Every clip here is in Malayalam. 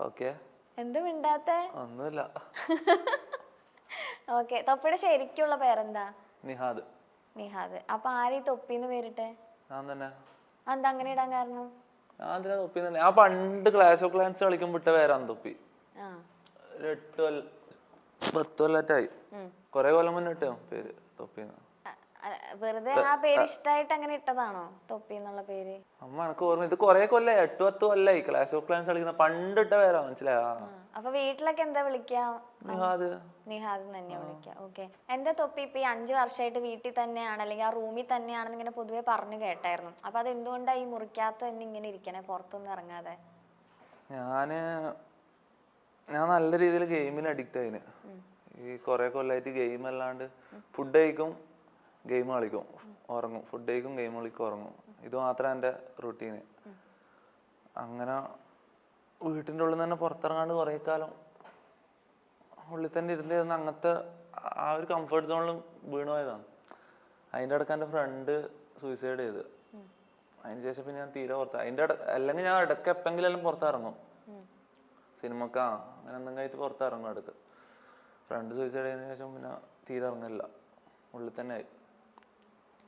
ഓക്കെ. എന്ത് മിണ്ടാത്തെ? ഒന്നുമില്ല. ഓക്കെ. തൊപ്പിയുടെ ശരിക്കുള്ള പേരെന്താ? നിഹാദ്. നിഹാദ്. അപ്പൊ ആരീ തൊപ്പിന്ന് പേരിട്ടെ? ഞാൻ തന്നെ. എന്താ അങ്ങനെ ഇടാൻ കാരണം? ഞാൻ എന്തിനാ തൊപ്പി തന്നെ? ഞാൻ പണ്ട് ക്ലാഷ് ഓഫ് ക്ലാൻസ് കളിക്കുമ്പോ ഇട്ട പേരാണ് തൊപ്പി. ഒരു 8 10 കൊല്ലറ്റായി. കൊറേ കൊല്ലം മുന്നേ ഇട്ടോ പേര് തൊപ്പിന്ന്. വെറുതെ ആ പേര് ഇഷ്ടായിട്ട് അങ്ങനെ ഇട്ടതാണോ തൊപ്പി എന്നുള്ള പേര്? അമ്മ എനക്ക് ഓർമ്മ, ഇത് കൊറേ കൊല്ലായി, 8 10 കൊല്ലായി ക്ലാഷ് ഓഫ് ക്ലാൻസ് കളിക്കുന്ന. പണ്ട് ഇട്ട പേരാ, മനസ്സിലായോ? അപ്പൊ വീട്ടിലൊക്കെ എന്താ വിളിക്കാ? നിഹാദ്. നിഹാദ് തന്നെ വിളിക്കാം. ഓക്കെ. എന്റെ തൊപ്പി ഇപ്പൊ ഈ 5 വർഷമായിട്ട് വീട്ടിൽ തന്നെയാണ്, അല്ലെങ്കിൽ ആ റൂമിൽ തന്നെയാണെന്ന് ഇങ്ങനെ പൊതുവെ പറഞ്ഞു കേട്ടായിരുന്നു. അപ്പൊ അത് എന്തുകൊണ്ടാ ഈ മുറിക്കകത്ത് തന്നെ ഇങ്ങനെ ഇരിക്കണേ, പുറത്തൊന്നും ഇറങ്ങാതെ? ഞാൻ നല്ല രീതിയിൽ ഗെയിമിന് അഡിക്റ്റ് ആയിന്. ഈ കൊറേ കൊല്ലായിട്ട് ഗെയിം അല്ലാണ്ട് ഫുഡ് കഴിക്കും, ഗെയിം കളിക്കും, ഉറങ്ങും, ഫുഡ് കഴിക്കും, ഗെയിം കളിക്കും, ഉറങ്ങും. ഇത് മാത്രം എൻ്റെ റൂട്ടീന്. അങ്ങനെ വീട്ടിൻ്റെ ഉള്ളിൽ തന്നെ പുറത്തിറങ്ങാണ്ട് കുറേ കാലം ഉള്ളിൽ തന്നെ ഇരുന്ന് അങ്ങനത്തെ ആ ഒരു കംഫർട്ട് സോണിലും വീണു പോയതാണ്. അതിൻ്റെ ഇടയ്ക്ക് എൻ്റെ ഫ്രണ്ട് സൂയിസൈഡ് ചെയ്ത്. അതിന് ശേഷം പിന്നെ ഞാൻ തീരെ പുറത്ത്, അല്ലെങ്കിൽ ഞാൻ ഇടയ്ക്ക് എപ്പെങ്കിലും പുറത്തിറങ്ങും, സിനിമക്കാ അങ്ങനെ എന്തെങ്കിലും ആയിട്ട് പുറത്തിറങ്ങും ഇടയ്ക്ക്. ഫ്രണ്ട് സൂയിസൈഡ് ചെയ്തതിന് ശേഷം പിന്നെ തീരെ ഇറങ്ങില്ല, ഉള്ളിൽ തന്നെ ആയി,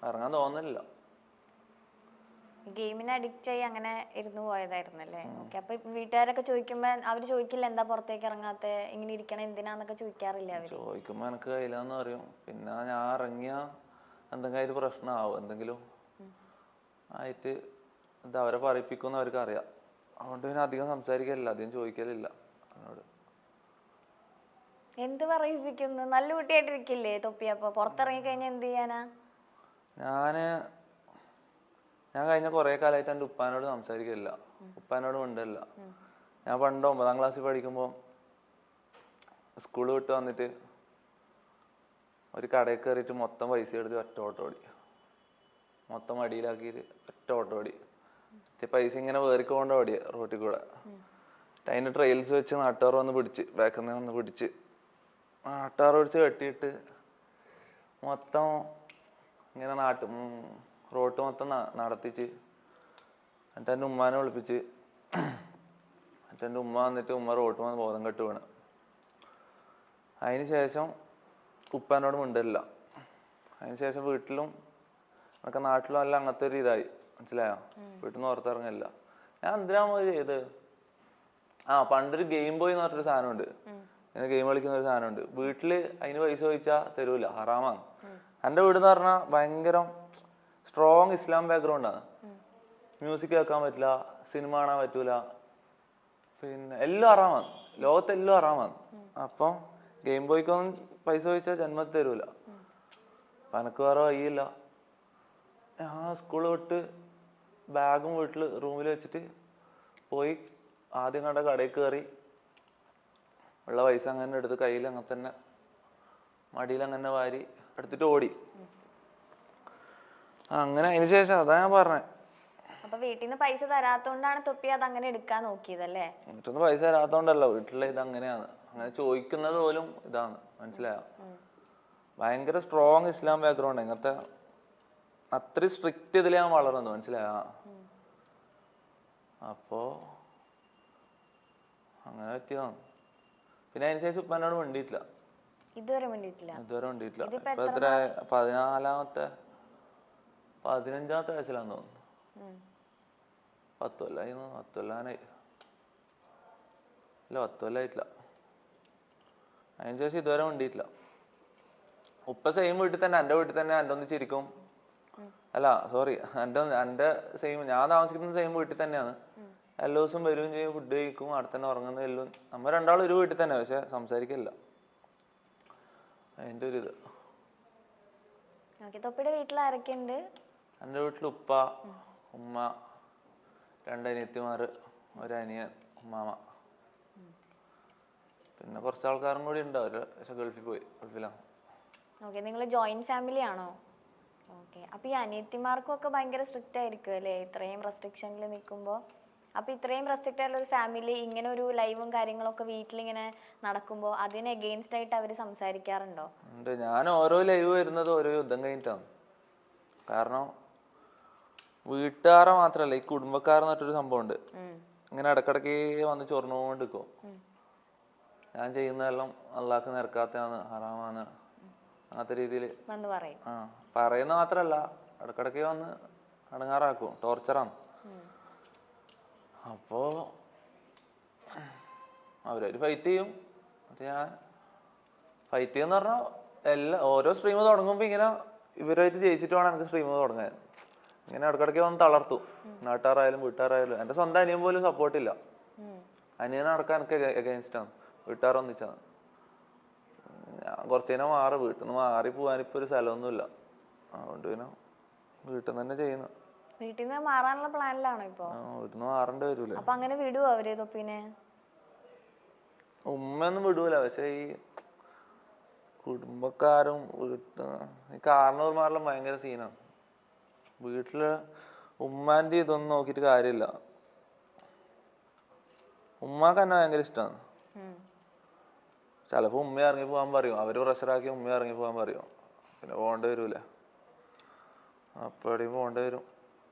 ഇറങ്ങാൻ തോന്നുന്നില്ല. ഗെയിമിന് അഡിക്റ്റ് ആയി അങ്ങനെ ഇരുന്ന് പോയതായിരുന്നല്ലേ? ഓക്കെ. അപ്പൊ വീട്ടുകാരൊക്കെ ചോദിക്കുമ്പോ അവര് ചോദിക്കില്ല എന്താ പുറത്തേക്ക് ഇറങ്ങാത്ത, ഇങ്ങനെ ഇരിക്കണ എന്തിനാന്നൊക്കെ ചോദിക്കാറില്ല അവര്? ചോദിക്കുമ്പോ എനിക്ക് കഴിയില്ലാന്ന് പറയും. പിന്നെ ഞാൻ ഇറങ്ങിയ എന്തെങ്കിലും ആയിട്ട് പ്രശ്നമാവും, എന്തെങ്കിലും ആയിട്ട് ഇത് അവരെ പറയിപ്പിക്കുമെന്ന് അവർക്ക് അറിയാം. അതുകൊണ്ട് പിന്നെ അധികം സംസാരിക്കലില്ല, അധികം ചോദിക്കലില്ല എന്നോട്. എന്ത് പറയിപ്പിക്കുന്നു? നല്ല കുട്ടിയായിട്ടിരിക്കില്ലേ തൊപ്പി? അപ്പൊ പുറത്തിറങ്ങി കഴിഞ്ഞാൽ എന്ത് ചെയ്യാനാ? ഞാൻ കഴിഞ്ഞ കുറേ കാലമായിട്ട് എൻ്റെ ഉപ്പാനോട് സംസാരിക്കില്ല, ഉപ്പാനോട് മിണ്ടില്ല. ഞാൻ പണ്ട് 9ാം ക്ലാസ്സിൽ പഠിക്കുമ്പോൾ സ്കൂൾ വിട്ട് വന്നിട്ട് ഒരു കടയിൽ കയറിയിട്ട് മൊത്തം പൈസ എടുത്ത് ഒറ്റ ഓട്ടോ ഓടി, മൊത്തം മടിയിലാക്കിയിട്ട് ഒറ്റ ഓട്ടോ ഓടി. പൈസ ഇങ്ങനെ വേറിക്കൊണ്ട് ഓടിയ റോട്ടിൽ കൂടെ. അതിൻ്റെ ട്രെയിൽസ് വെച്ച് നാട്ടുകാർ വന്ന് പിടിച്ച്, ബാക്കിൽ നിന്ന് വന്ന് പിടിച്ച്, നാട്ടുകാർ പിടിച്ച് കെട്ടിയിട്ട് മൊത്തം ഇങ്ങനെ റോട്ട് മൊത്തം നടത്തിച്ച്. എന്നിട്ട് എൻ്റെ ഉമ്മാനെ വിളിപ്പിച്ച്. എന്നിട്ട് എൻ്റെ ഉമ്മ വന്നിട്ട് ഉമ്മ റോട്ട് വന്ന് ബോധം കെട്ട് വീണ്. അതിന് ശേഷം ഉപ്പാനോട് മിണ്ടില്ല. അതിന് ശേഷം വീട്ടിലും ഒക്കെ നാട്ടിലും എല്ലാം അങ്ങനത്തെ ഒരു ഇതായി, മനസ്സിലായോ? വീട്ടിൽ നിന്ന് പുറത്തിറങ്ങില്ല. ഞാൻ എന്തിനാ ചെയ്ത്? പണ്ടൊരു ഗെയിം ബോയ് എന്ന് പറഞ്ഞൊരു സാധനമുണ്ട്, ഇങ്ങനെ ഗെയിം കളിക്കുന്ന ഒരു സാധനമുണ്ട്. വീട്ടില് അതിന് പൈസ ചോദിച്ചാൽ തരൂല, ഹറാമാണ്. എൻ്റെ വീട് എന്ന് പറഞ്ഞാൽ ഭയങ്കര സ്ട്രോങ് ഇസ്ലാം ബാക്ക്ഗ്രൗണ്ടാണ്. മ്യൂസിക് കേൾക്കാൻ പറ്റില്ല, സിനിമ കാണാൻ പറ്റൂല, പിന്നെ എല്ലാം ഹറാമാണ്, ലോകത്തെല്ലാം ഹറാമാണ്. അപ്പം ഗെയിം ബോയ്ക്കൊന്നും പൈസ ചോദിച്ചാൽ ജന്മത്തിൽ തരൂല. അപ്പം എനിക്ക് വേറെ വഴിയില്ല. ഞാൻ സ്കൂൾ വിട്ട് ബാഗും വീട്ടിൽ റൂമിൽ വെച്ചിട്ട് പോയി ആദ്യം കണ്ട കടയിൽ കയറി ഉള്ള പൈസ അങ്ങനെ എടുത്ത് കയ്യിൽ അങ്ങനെ തന്നെ മടിയിൽ അങ്ങനെ വാരി എടുത്തിട്ട് ഓടി. അങ്ങനെ അതിന് ശേഷം അതാ ഞാൻ പറഞ്ഞേ. അപ്പൊ വീട്ടിൽ നിന്ന് പൈസ തരാത്തോണ്ടാണ് തൊപ്പി അത് അങ്ങനെ എടുക്കാൻ നോക്കിയതല്ലേ? വീട്ടിൽ നിന്ന് പൈസ തരാത്തോണ്ടല്ലോ, വീട്ടിലെ ഇതങ്ങനെയാണ്. അങ്ങനെ ചോദിക്കുന്നത് പോലും ഇതാണ്, മനസ്സിലായോ? ഭയങ്കര സ്ട്രോങ് ഇസ്ലാം ബാക്ക്ഗ്രൗണ്ട്, ഇങ്ങനത്തെ അത്രയും സ്ട്രിക്റ്റ് ഇതിൽ ഞാൻ വളർന്നത്, മനസ്സിലായോ? അപ്പോ അങ്ങനെ പറ്റിയതാണ്. പിന്നെ അതിന് ശേഷം ഇപ്പൊ എന്നോട് വേണ്ടിയിട്ടില്ല, ഇതുവരെ വേണ്ടിയിട്ടില്ല. ഇപ്പൊ എത്ര 15ാമത്തെ വയസ്സിലാന്ന് തോന്നുന്നു. 10 കൊല്ലായി, 10 കൊല്ലാനായി. ഇല്ല, 10 കൊല്ലായിട്ടില്ല. അതിന് ശേഷം ഇതുവരെ വേണ്ടിയിട്ടില്ല. ഉപ്പ സെയിം വീട്ടിൽ തന്നെ, എൻ്റെ വീട്ടിൽ തന്നെ എൻ്റെ ഒന്ന് ചിരിക്കും. അല്ല സോറി, എൻ്റെ സെയിം, ഞാൻ താമസിക്കുന്ന സെയിം വീട്ടിൽ തന്നെയാണ്. എല്ലാ ദിവസവും വരികയും ചെയ്യും, ഫുഡ് കഴിക്കും, അവിടെ തന്നെ ഉറങ്ങുന്ന എല്ലാം. നമ്മൾ രണ്ടാളും ഒരു വീട്ടിൽ തന്നെ, പക്ഷെ സംസാരിക്കില്ല. അതിൻ്റെ ഒരു ഇത്. തൊപ്പിയുടെ വീട്ടിൽ ആരൊക്കെയുണ്ട്? എൻ്റെ വീട്ടിൽ ഉപ്പ, ഉമ്മ, 2 അനിയത്തിമാർ, ഒരു അനിയൻ, ഉമ്മാമ, പിന്നെ കുറച്ച് ആൾക്കാരും കൂടി ഉണ്ട്. അവർ പക്ഷെ ഗൾഫിലാണ്. ഓക്കെ. നിങ്ങൾ ജോയിന്റ് ഫാമിലി ആണോ? ഓക്കെ. അപ്പൊ ഈ അനിയത്തിമാർക്കും ഒക്കെ ഭയങ്കര സ്ട്രിക്റ്റ് ആയിരിക്കും അല്ലേ, ഇത്രയും റെസ്ട്രിക്ഷനിൽ നിൽക്കുമ്പോൾ? അപ്പൊ ഇത്രയും റെസ്ട്രിക്റ്റ് ആയിട്ടുള്ള ഒരു ഫാമിലി ഇങ്ങനെ ഒരു ലൈവും കാര്യങ്ങളൊക്കെ വീട്ടിലിങ്ങനെ നടക്കുമ്പോൾ അതിന് എഗെയിൻസ്റ്റ് ആയിട്ട് അവർ സംസാരിക്കാറുണ്ടോ? ഉണ്ട്. ഞാൻ ഓരോ ലൈവ് വരുന്നത് ഓരോ യുദ്ധം കഴിഞ്ഞിട്ടാണ്. കാരണം വീട്ടുകാരെ മാത്രമല്ല, ഈ കുടുംബക്കാരെന്ന് പറഞ്ഞൊരു സംഭവമുണ്ട്. ഇങ്ങനെ ഇടക്കിടക്ക് വന്ന് ചൊറിഞ്ഞുകൊണ്ട് നിൽക്കും. ഞാൻ ചെയ്യുന്നതെല്ലാം അള്ളാഹ്ക്ക് നിരക്കാത്തതാണ്, ഹറാമാണ്, അങ്ങനത്തെ രീതിയിൽ ആ പറയുന്ന മാത്രല്ല ഇടക്കിടക്ക് വന്ന് അടങ്ങാറാക്കും, ടോർച്ചറാണ്. അപ്പോ അവരൊരു ഫൈറ്റ് ചെയ്യും. എന്നിട്ട് ഞാൻ ഫൈറ്റ് ചെയ്യുന്ന പറഞ്ഞാൽ ഓരോ സ്ട്രീം തുടങ്ങുമ്പോൾ ഇങ്ങനെ ഇവരായിട്ട് ജയിച്ചിട്ട് വേണം എനിക്ക് സ്ട്രീം തുടങ്ങാൻ. ഇങ്ങനെ ഇടക്കിടക്ക് വന്ന് തളർത്തും. നാട്ടുകാരായാലും വീട്ടുകാരായാലും. എൻ്റെ സ്വന്തം അനിയൻ പോലും സപ്പോർട്ടില്ല. അനിയനെ നടക്കാൻ എനിക്ക് എഗെയിൻസ്റ്റാണ്, വീട്ടുകാർ ഒന്നിച്ചാണ്. ഞാൻ കുറച്ച് നേരം വീട്ടിൽ നിന്ന് മാറി പോകാനിപ്പോൾ ഒരു സ്ഥലമൊന്നുമില്ല. അതുകൊണ്ട് പിന്നെ വീട്ടിൽ നിന്ന് തന്നെ ചെയ്യുന്നു. വീട്ടിൽ നിന്ന് മാറാനുള്ള പ്ലാനിലാണോ ഇപ്പൊ? വീട്ടിൽ നിന്ന് മാറേണ്ടി വരൂലേ. അപ്പൊ അങ്ങനെ വിടുവോ അവര് തൊപ്പിനെ? ഉമ്മയൊന്നും വിടൂല. പക്ഷെ ഈ കുടുംബക്കാരും ഈ കാരണവന്മാരെല്ലാം ഭയങ്കര സീനാണ്. വീട്ടില് ഉമ്മാന്റെ ഇതൊന്നും നോക്കിയിട്ട് കാര്യമില്ല. ഉമ്മാക്ക് എന്നെ ഭയങ്കര ഇഷ്ടമാണ്. ചിലപ്പോ ഉമ്മ ഇറങ്ങി പോകാൻ പറയും, അവര് പ്രഷറാക്കി ഉമ്മ ഇറങ്ങി പോകാൻ പറയും. പിന്നെ പോകേണ്ടി വരൂല. അപ്പടിയും പോകേണ്ടി വരും.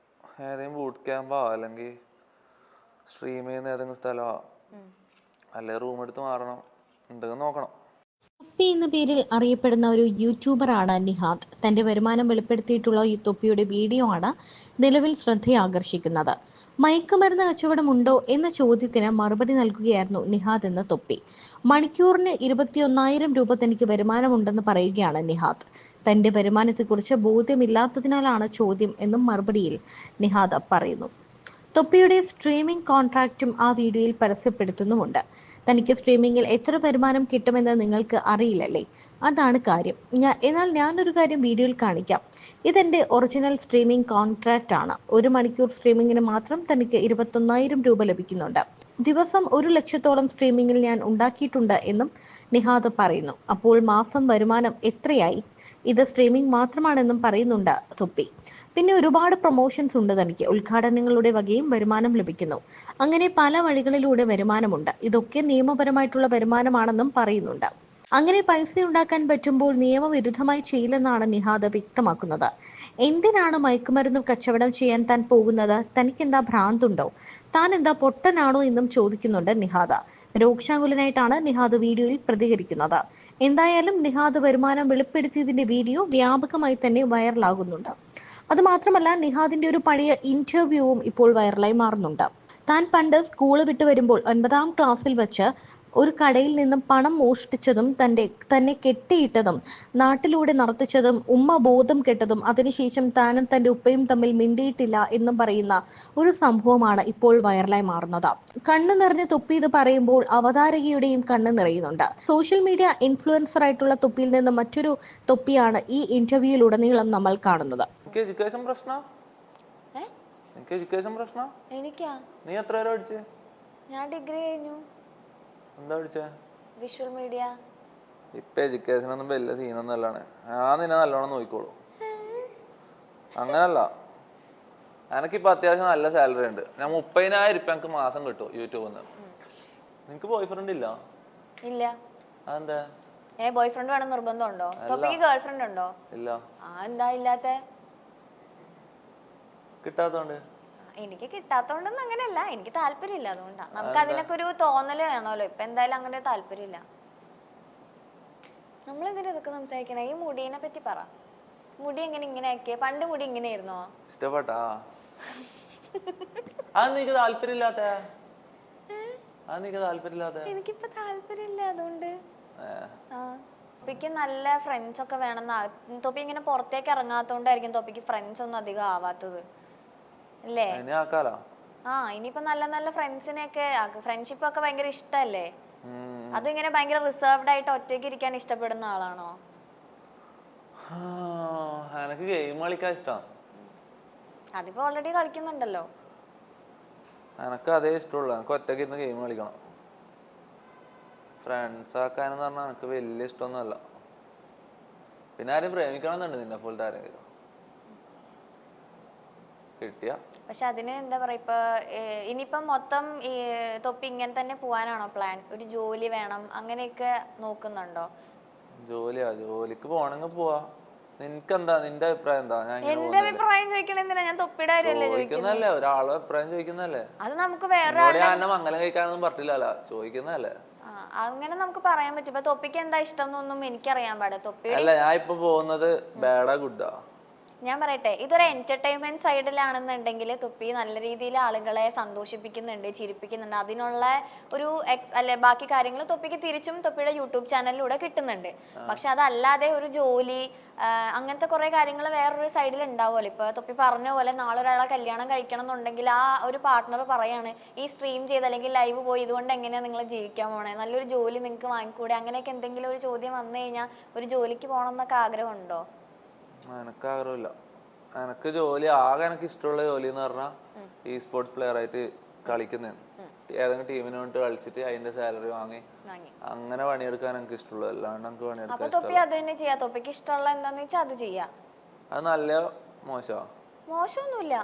ഏതെങ്കിലും ബൂട്ട് ക്യാമ്പോ അല്ലെങ്കിൽ സ്ട്രീം ചെയ്യുന്ന ഏതെങ്കിലും സ്ഥലമോ അല്ലെങ്കിൽ റൂം എടുത്ത് മാറണം, എന്തെങ്കിലും നോക്കണം. തൊപ്പി എന്ന പേരിൽ അറിയപ്പെടുന്ന ഒരു യൂട്യൂബറാണ് നിഹാദ്. തന്റെ വരുമാനം വെളിപ്പെടുത്തിയിട്ടുള്ള ഈ തൊപ്പിയുടെ വീഡിയോ ആണ് നിലവിൽ ശ്രദ്ധയാകർഷിക്കുന്നത്. മയക്കുമരുന്ന് കച്ചവടമുണ്ടോ എന്ന ചോദ്യത്തിന് മറുപടി നൽകുകയായിരുന്നു നിഹാദ് എന്ന തൊപ്പി. മണിക്കൂറിന് 21,000 രൂപ തനിക്ക് വരുമാനമുണ്ടെന്ന് പറയുകയാണ് നിഹാദ്. തന്റെ വരുമാനത്തെക്കുറിച്ച് ബോധ്യമില്ലാത്തതിനാലാണ് ചോദ്യം എന്നും മറുപടിയിൽ നിഹാദ് പറയുന്നു. തൊപ്പിയുടെ സ്ട്രീമിംഗ് കോൺട്രാക്റ്റും ആ വീഡിയോയിൽ പരസ്യപ്പെടുത്തുന്നുമുണ്ട്. തനിക്ക് സ്ട്രീമിംഗിൽ എത്ര വരുമാനം കിട്ടുമെന്ന് നിങ്ങൾക്ക് അറിയില്ലല്ലേ? അതാണ് കാര്യം. എന്നാൽ ഞാനൊരു കാര്യം വീഡിയോയിൽ കാണിക്കാം. ഇതെന്റെ ഒറിജിനൽ സ്ട്രീമിംഗ് കോൺട്രാക്റ്റ് ആണ്. 1 മണിക്കൂർ സ്ട്രീമിംഗിന് മാത്രം തനിക്ക് 21,000 രൂപ ലഭിക്കുന്നുണ്ട്. ദിവസം 1 ലക്ഷത്തോളം സ്ട്രീമിംഗിൽ ഞാൻ ഉണ്ടാക്കിയിട്ടുണ്ട് എന്നും നിഹാദ് പറയുന്നു. അപ്പോൾ മാസം വരുമാനം എത്രയായി? ഇത് സ്ട്രീമിംഗ് മാത്രമാണെന്നും പറയുന്നുണ്ട് തൊപ്പി. പിന്നെ ഒരുപാട് പ്രൊമോഷൻസ് ഉണ്ട് തനിക്ക്. ഉദ്ഘാടനങ്ങളുടെ വകയും വരുമാനം ലഭിക്കുന്നു. അങ്ങനെ പല വഴികളിലൂടെ വരുമാനമുണ്ട്. ഇതൊക്കെ നിയമപരമായിട്ടുള്ള വരുമാനമാണെന്നും പറയുന്നുണ്ട്. അങ്ങനെ പൈസ ഉണ്ടാക്കാൻ പറ്റുമ്പോൾ നിയമവിരുദ്ധമായി ചെയ്യില്ലെന്നാണ് നിഹാദ് വ്യക്തമാക്കുന്നത്. എന്തിനാണ് മയക്കുമരുന്ന് കച്ചവടം ചെയ്യാൻ താൻ പോകുന്നത്? തനിക്കെന്താ ഭ്രാന്തുണ്ടോ? താൻ എന്താ പൊട്ടനാണോ എന്നും ചോദിക്കുന്നുണ്ട് നിഹാദ്. രോക്ഷാകുലനായിട്ടാണ് നിഹാദ് വീഡിയോയിൽ പ്രതികരിക്കുന്നത്. എന്തായാലും നിഹാദ് വരുമാനം വെളിപ്പെടുത്തിയതിന്റെ വീഡിയോ വ്യാപകമായി തന്നെ വൈറലാകുന്നുണ്ട്. അതുമാത്രമല്ല, നിഹാദിന്റെ ഒരു പഴയ ഇന്റർവ്യൂവും ഇപ്പോൾ വൈറലായി മാറുന്നുണ്ട്. താൻ പണ്ട് സ്കൂൾ വിട്ട് വരുമ്പോൾ 9ാം ക്ലാസ്സിൽ വെച്ച് ഒരു കടയിൽ നിന്നും പണം മോഷ്ടിച്ചതും തന്നെ കെട്ടിയിട്ടതും നാട്ടിലൂടെ നടത്തിച്ചതും ഉമ്മ ബോധം കെട്ടതും അതിനുശേഷം താനും തന്റെ ഉപ്പയും തമ്മിൽ മിണ്ടിയിട്ടില്ല എന്നും പറയുന്ന ഒരു സംഭവമാണ് ഇപ്പോൾ വൈറലായി മാറുന്നത്. കണ്ണു നിറഞ്ഞ തൊപ്പി ഇത് പറയുമ്പോൾ അവതാരകയുടെയും കണ്ണ് നിറയുന്നുണ്ട്. സോഷ്യൽ മീഡിയ ഇൻഫ്ലുവൻസർ ആയിട്ടുള്ള തൊപ്പിയിൽ നിന്ന് മറ്റൊരു തൊപ്പിയാണ് ഈ ഇന്റർവ്യൂയിലുടനീളം നമ്മൾ കാണുന്നത്. എനിക്കാ? നീ എത്ര വരെ പഠിച്ചേ? ഞാൻ ഡിഗ്രി കഴിഞ്ഞു. എന്താ പഠിച്ചേ? Visual media. ഇപ്പൊ എഡ്യൂക്കേഷൻ ഒന്നും വലിയ സീനൊന്നും അല്ലാണ്. ഞാൻ നിന്നെ നല്ലോണം നോക്കിക്കോളൂ. അങ്ങനല്ല, എനിക്കിപ്പോ അത്യാവശ്യം നല്ല സാലറി ഉണ്ട്. ഞാൻ 30,000 രൂപ എനിക്ക് മാസം കിട്ടും യൂട്യൂബിൽ നിന്ന്. നിനക്ക് ബോയ് ഫ്രണ്ട് ഇല്ല? ഇല്ല. അതെന്താ? ബോയ് ഫ്രണ്ട് വേണം നിർബന്ധമുണ്ടോ? തൊപ്പിക്ക് ഗേൾ ഫ്രണ്ട് ഉണ്ടോ? ഇല്ല. എന്താ ഇല്ലാത്തെ? കിട്ടാത്തോണ്ട്. എനിക്ക് കിട്ടാത്തോണ്ടൊന്നും അങ്ങനെയല്ല, എനിക്ക് താല്പര്യമില്ല. അതുകൊണ്ടാ. നമുക്ക് അതിനൊക്കെ ഒരു തോന്നല് വേണമല്ലോ. ഇപ്പൊ എന്തായാലും അങ്ങനെ താല്പര്യമില്ല. നമ്മളെന്തിനാ ഇതൊക്കെ സംസാരിക്കണേ? ഈ മുടീനെ പറ്റി പറ. മുടി എങ്ങനെ ഇങ്ങനെ ആക്കിയ? പണ്ട് മുടി ഇങ്ങനെയായിരുന്നോ? ഇഷ്ടപ്പെട്ടാ? അത് നീക്ക് താല്പര്യമില്ലാത്ത? എനിക്കിപ്പോ താല്പര്യമില്ല, അതുകൊണ്ട്. തൊപ്പിക്ക് നല്ല ഫ്രണ്ട്സ് ഒക്കെ വേണമെന്നാ. തൊപ്പി ഇങ്ങനെ പുറത്തേക്ക് ഇറങ്ങാത്തോണ്ടായിരിക്കും തൊപ്പിക്ക് ഫ്രണ്ട്സ് ഒന്നും അധികം ആവാത്തത് അല്ലേ? ഇനിയിപ്പോ നല്ല നല്ല ഫ്രണ്ട്സിനെയൊക്കെ, ഫ്രണ്ട്ഷിപ്പ് ഒക്കെ ഭയങ്കര ഇഷ്ടല്ലേ? അതും ഇങ്ങനെ ഭയങ്കര റിസർവ്ഡ് ആയിട്ട് ഒറ്റയ്ക്ക് ഇരിക്കാൻ ഇഷ്ടപ്പെടുന്ന ആളാണോ? എനിക്ക് ഗെയിം കളിക്കാൻ ഇഷ്ടം. അതിപ്പോ ഓൾറെഡി കളിക്കുന്നുണ്ടല്ലോ. എനക്ക് അതേ ഇഷ്ടമുള്ളൂ. എനിക്ക് ഒറ്റയ്ക്ക് ഇരുന്ന് ഗെയിം കളിക്കണം. ഫ്രണ്ട്സ് ആക്കാനെന്ന് പറഞ്ഞാൽ എനിക്ക് വലിയ ഇഷ്ടമൊന്നുമല്ല. പിന്നെ ആരും പ്രേമിക്കണം എന്നുണ്ട്, നിന്നെ പോലത്തെ ആരെങ്കിലും കിട്ടിയ. പക്ഷെ അതിന് എന്താ പറയാ, ഇപ്പൊ ഇനിയിപ്പം മൊത്തം ഈ തൊപ്പി ഇങ്ങനെ തന്നെ പോവാനാണോ പ്ലാൻ? ഒരു ജോലി വേണം അങ്ങനെയൊക്കെ നോക്കുന്നുണ്ടോ? ജോലിക്ക് പോണെങ്കിൽ പോവാ. നിനക്കെന്താ നിന്റെ അഭിപ്രായം എന്താ? ഞാൻ ഇങ്ങനെ എന്റെ അഭിപ്രായം ചോദിക്കണ എന്തിനാ? ഞാൻ തൊപ്പിയുടെ കാര്യമല്ലേ ചോദിക്കുന്നത്. ചോദിക്കുന്നല്ലേ, ഒരാളെ അഭിപ്രായം ചോദിക്കുന്നല്ലേ. അത് നമുക്ക് വേറെ എന്നോട് ഞാൻ എന്നെ മംഗലം കഴിക്കാനൊന്നും പറഞ്ഞില്ലല്ലോ, ചോദിക്കുന്നല്ലേ. അങ്ങനെ നമുക്ക് പറയാൻ പറ്റും. ഇപ്പൊ തൊപ്പിക്ക് എന്താ ഇഷ്ടം എന്നൊന്നും എനിക്കറിയാൻ പാടില്ല. തൊപ്പിയുടെ അല്ല, ഞാൻ ഇപ്പൊ പോകുന്നത് ബാഡാ ഗുഡാ? ഞാൻ പറയട്ടെ, ഇതൊരു എന്റർടൈൻമെന്റ് സൈഡിലാണെന്നുണ്ടെങ്കിൽ തൊപ്പി നല്ല രീതിയിൽ ആളുകളെ സന്തോഷിപ്പിക്കുന്നുണ്ട്, ചിരിപ്പിക്കുന്നുണ്ട്. അതിനുള്ള ഒരു അല്ലെ ബാക്കി കാര്യങ്ങൾ തൊപ്പിക്ക് തിരിച്ചും തൊപ്പിയുടെ യൂട്യൂബ് ചാനലിലൂടെ കിട്ടുന്നുണ്ട്. പക്ഷെ അതല്ലാതെ ഒരു ജോലി അങ്ങനത്തെ കുറെ കാര്യങ്ങൾ വേറൊരു സൈഡിൽ ഉണ്ടാവുമല്ലോ. ഇപ്പൊ തൊപ്പി പറഞ്ഞ പോലെ നാളെ ഒരാളെ കല്യാണം കഴിക്കണം എന്നുണ്ടെങ്കിൽ ആ ഒരു പാർട്ട്ണർ പറയാണ്, ഈ സ്ട്രീം ചെയ്ത് അല്ലെങ്കിൽ ലൈവ് പോയി ഇതുകൊണ്ട് എങ്ങനെയാ നിങ്ങൾ ജീവിക്കാൻ പോണേ, നല്ലൊരു ജോലി നിങ്ങൾക്ക് വാങ്ങിക്കൂടെ, അങ്ങനെയൊക്കെ എന്തെങ്കിലും ഒരു ചോദ്യം വന്നു കഴിഞ്ഞാൽ ഒരു ജോലിക്ക് പോകണം എന്നൊക്കെ ആഗ്രഹമുണ്ടോ? എനക്ക് ആഗ്രഹമില്ല. എനക്ക് ജോലി ആകെ എനിക്ക് ഇഷ്ടമുള്ള ജോലി എന്ന് പറഞ്ഞാൽ ഈ സ്പോർട്സ് പ്ലെയർ ആയിട്ട് കളിക്കുന്ന ഏതെങ്കിലും ടീമിന് വേണ്ടി കളിച്ചിട്ട് അതിന്റെ സാലറി വാങ്ങി അങ്ങനെ പണിയെടുക്കാൻ എനിക്ക് ഇഷ്ടമുള്ളൂ. അല്ലാണ്ട് എനിക്ക് പണിയെടുക്കാൻ തൊപ്പി അത് തന്നെ ചെയ്യാ. തൊപ്പിക്ക് ഇഷ്ടമുള്ള എന്താന്ന് വെച്ചാൽ അത് ചെയ്യാം. അത് നല്ല മോശമാ? മോശമൊന്നുമില്ല,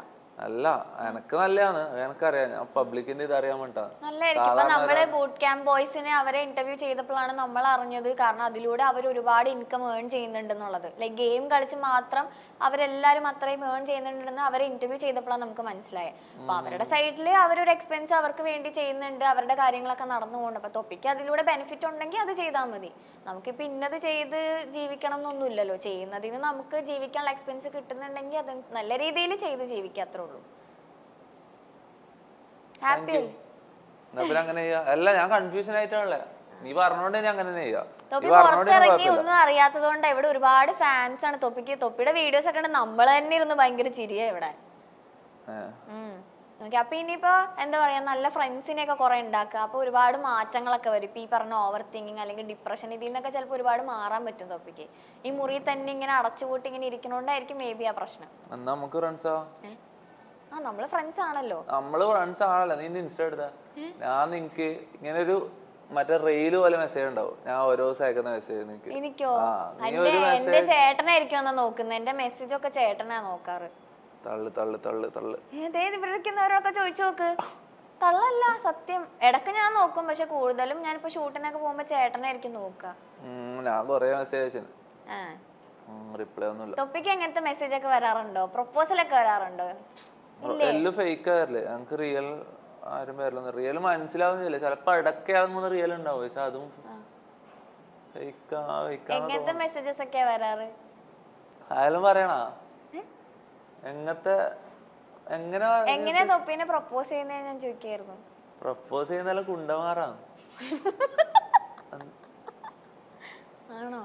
അല്ല, എനക്ക് നല്ലതാണ്. എനക്കറിയാം, ഞാൻ പബ്ലിക്കിന്റെ ഇത് അറിയാൻ വേണ്ടിട്ടാ. നല്ലതായിരിക്കും. ഇപ്പൊ നമ്മള് ബൂട്ട് ക്യാമ്പ് ബോയ്സിനെ അവരെ ഇന്റർവ്യൂ ചെയ്തപ്പോഴാണ് നമ്മൾ അറിഞ്ഞത്, കാരണം അതിലൂടെ അവർ ഒരുപാട് ഇൻകം ഏൺ ചെയ്യുന്നുണ്ടെന്നുള്ളത്. ലൈക്ക് ഗെയിം കളിച്ച് മാത്രം അവരെല്ലാരും അത്രയും ഏൺ ചെയ്യുന്നുണ്ടെന്ന് അവരെ ഇന്റർവ്യൂ ചെയ്തപ്പോഴാണ് നമുക്ക് മനസ്സിലായത്. അപ്പൊ അവരുടെ സൈഡിൽ അവരൊരു എക്സ്പെൻസ് അവർക്ക് വേണ്ടി ചെയ്യുന്നുണ്ട്, അവരുടെ കാര്യങ്ങളൊക്കെ നടന്നു പോകുന്നുണ്ട്. അപ്പൊ തൊപ്പിക്ക് അതിലൂടെ ബെനിഫിറ്റ് ഉണ്ടെങ്കിൽ അത് ചെയ്താൽ മതി. നമുക്കിപ്പോ ഇന്നത് ചെയ്ത് ജീവിക്കണം എന്നൊന്നുമില്ലല്ലോ. ചെയ്യുന്നതിന് നമുക്ക് ജീവിക്കാനുള്ള എക്സ്പെൻസ് കിട്ടുന്നുണ്ടെങ്കിൽ അത് നല്ല രീതിയിൽ ചെയ്ത് ജീവിക്കുക, അത്രേ ഉള്ളൂ. ഹാപ്പി അങ്ങനെ ചെയ്യാ. അല്ല, ഞാൻ കൺഫ്യൂഷൻ ആയിട്ടാണല്ലേ, നീ പറഞ്ഞോണ്ട് ഞാൻ അങ്ങനെ ചെയ്യാം. തൊപ്പി പുറത്തിറങ്ങി ഒന്നും അറിയാത്തത് കൊണ്ട് ഇവിടെ ഒരുപാട് ഫാൻസ് ആണ് തൊപ്പിക്ക്. തൊപ്പിയുടെ വീഡിയോസ് ഒക്കെ നമ്മൾ തന്നെ ഇരുന്ന് ഭയങ്കര ചിരിയാ ഇവിടെ. അപ്പൊ ഇനിയിപ്പോ എന്താ പറയാ, നല്ല ഫ്രണ്ട്സിനെ ഒക്കെ കുറെ ഉണ്ടാക്കുക. അപ്പൊ ഒരുപാട് മാറ്റങ്ങളൊക്കെ വരും. ഇപ്പൊ ഈ പറഞ്ഞ ഓവർ തിങ്കിങ് അല്ലെങ്കിൽ ഡിപ്രഷൻ, ഇതിൽ നിന്നൊക്കെ ചിലപ്പോൾ ഒരുപാട് മാറാൻ പറ്റും തൊപ്പിക്ക്. ഈ മുറി തന്നെ ഇങ്ങനെ അടച്ചുപൂട്ടി ഇങ്ങനെ ഇരിക്കണോണ്ടായിരിക്കും മേ ബി ആ പ്രശ്നം. നമുക്ക് ഫ്രണ്ട്സാ? നമ്മള് ഫ്രണ്ട്സ് ആണല്ലോ. നമ്മള് ഫ്രണ്ട്സ് ആണല്ലോ. നീ ഇൻസ്റ്റ എടുത്ത ഞാൻ നിനക്ക് ഇങ്ങനെ ഒരു മറ്റേ റെയിൽ പോലെ മെസ്സേജ് ഉണ്ടാവും, ഞാൻ ഓരോ ദിവസം അയക്കുന്ന മെസ്സേജ്. എനിക്കോ? എന്റെ ചേട്ടനായിരിക്കും എന്നാ നോക്കുന്നത്. എന്റെ മെസ്സേജ് ഒക്കെ ചേട്ടനാ നോക്കാറ്. തള്ളു തള്ളു തള്ളു തള്ളു. ഇവരൊക്കെ ചോദിച്ചു നോക്ക്. തള്ളല്ല, സത്യം. ഇടക്ക് ഞാൻ നോക്കും, പക്ഷെ കൂടുതലും ഞാനിപ്പോ ഷൂട്ടിനൊക്കെ പോകുമ്പോ ചേട്ടനായിരിക്കും നോക്കുക. ഞാൻ കൊറേ മെസ്സേജ് അയച്ചു, റിപ്ലൈ ഒന്നുമില്ല. തൊപ്പിക്ക് എങ്ങനത്തെ മെസ്സേജ് ഒക്കെ വരാറുണ്ടോ? പ്രൊപ്പോസൽ ഒക്കെ വരാറുണ്ടോ? എല്ലാം ഫേക്ക് ആയല്ലേ, ഞങ്ങക്ക് റിയൽ ആരും വരില്ല. റിയൽ മനസ്സിലാവുന്നില്ല. ചിലപ്പോ ഇടയ്ക്കാകുന്ന റിയൽ ഉണ്ടാവും, പക്ഷെ അതും എങ്ങനത്തെ മെസ്സേജസ് ഒക്കെയാ വരാറ്? ആയാലും പറയണ എങ്ങനെയാ തൊപ്പിനെ പ്രൊപ്പോസ് ചെയ്യുന്നേ ഞാൻ ചോദിക്കായിരുന്നു. പ്രൊപ്പോസ് ചെയ്യുന്ന കുണ്ടമാറാ. ആണോ?